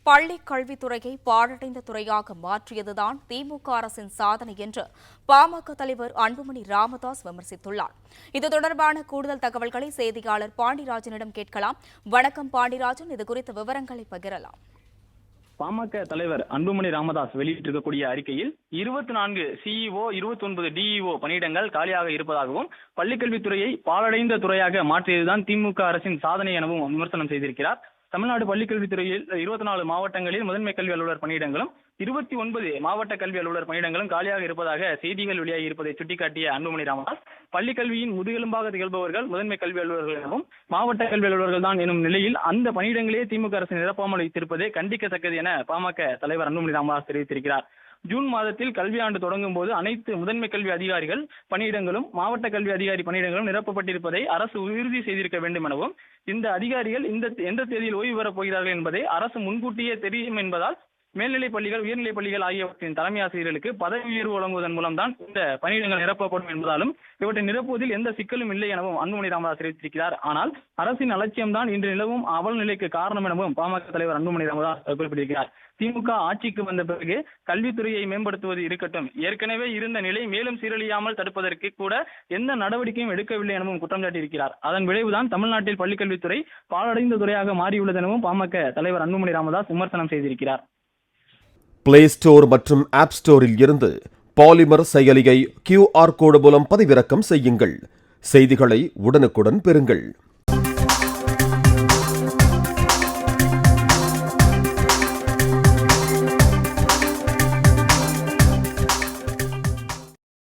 பள்ளிக் கல்வித்துறையை பாழடைந்த துறையாக மாற்றியதுதான் திமுக அரசின் சாதனை என்று பாமக தலைவர் அன்புமணி ராமதாஸ் விமர்சித்துள்ளார். இது தொடர்பான கூடுதல் தகவல்களை செய்தியாளர் பாண்டிராஜனிடம் கேட்கலாம். வணக்கம் பாண்டிராஜன், இதுகுறித்த விவரங்களை பகிரலாம். பாமக தலைவர் அன்புமணி ராமதாஸ் வெளியிட்டிருக்கக்கூடிய அறிக்கையில் 24 சிஇஓ 29 டிஇஓ பணியிடங்கள் காலியாக இருப்பதாகவும் பள்ளிக்கல்வித்துறையை பாழடைந்த துறையாக மாற்றியதுதான் திமுக அரசின் சாதனை எனவும் விமர்சனம் செய்திருக்கிறார். தமிழ்நாடு பள்ளிக்கல்வித்துறையில் 24 மாவட்டங்களில் முதன்மை கல்வி அலுவலர் பணியிடங்களும் 29 மாவட்ட கல்வி அலுவலர் பணியிடங்களும் காலியாக இருப்பதாக செய்திகள் வெளியாகி இருப்பதை சுட்டிக்காட்டிய அன்புமணி ராமதாஸ், பள்ளிக்கல்வியின் முதுகெலும்பாக திகழ்பவர்கள் முதன்மை கல்வி அலுவலர்கள் எனவும் மாவட்ட கல்வி அலுவலர்கள் தான் எனும் நிலையில் அந்த பணியிடங்களே திமுக அரசு நிரப்பாமல் வைத்திருப்பதே கண்டிக்கத்தக்கது என பாமக தலைவர் அன்புமணி ராமதாஸ் தெரிவித்திருக்கிறார். ஜூன் மாதத்தில் கல்வி ஆண்டு தொடங்கும் போது அனைத்து முதன்மை கல்வி அதிகாரிகள் பணியிடங்களும் மாவட்ட கல்வி அதிகாரி பணியிடங்களும் நிரப்பப்பட்டிருப்பதை அரசு உறுதி செய்திருக்க வேண்டும் எனவும், இந்த அதிகாரிகள் எந்த தேதியில் ஓய்வு பெறப் போகிறார்கள் என்பதை அரசு முன்கூட்டியே தெரியும் என்பதால் மேல்நிலைப் பள்ளிகள் உயர்நிலைப் பள்ளிகள் ஆகியவற்றின் தலைமை ஆசிரியர்களுக்கு பதவி உயர்வு வழங்குவதன் மூலம்தான் இந்த பணியிடங்கள் நிரப்பப்படும் என்பதாலும் இவற்றை நிரப்புவதில் எந்த சிக்கலும் இல்லை எனவும் அன்புமணி ராமதாஸ் தெரிவித்திருக்கிறார். ஆனால் அரசின் அலட்சியம்தான் இன்று நிலவும் அவல் நிலைக்கு காரணம் எனவும் பாமக தலைவர் அன்புமணி ராமதாஸ் குறிப்பிட்டிருக்கிறார். திமுக ஆட்சிக்கு வந்த பிறகு கல்வித்துறையை மேம்படுத்துவது இருக்கட்டும், ஏற்கனவே இருந்த நிலை மேலும் சீரழியாமல் தடுப்பதற்கு கூட எந்த நடவடிக்கையும் எடுக்கவில்லை எனவும் குற்றம் சாட்டியிருக்கிறார். அதன் விளைவுதான் தமிழ்நாட்டில் பள்ளிக்கல்வித்துறை பாழடைந்த துறையாக மாறியுள்ளது எனவும் பாமக தலைவர் அன்புமணி ராமதாஸ் விமர்சனம் செய்திருக்கிறார். பிளே ஸ்டோர் மற்றும் ஆப் ஸ்டோரில் இருந்து பாலிமர் செயலியை QR கோடு மூலம் பதிவிறக்கம் செய்யுங்கள். செய்திகளை உடனுக்குடன் பெறுங்கள்.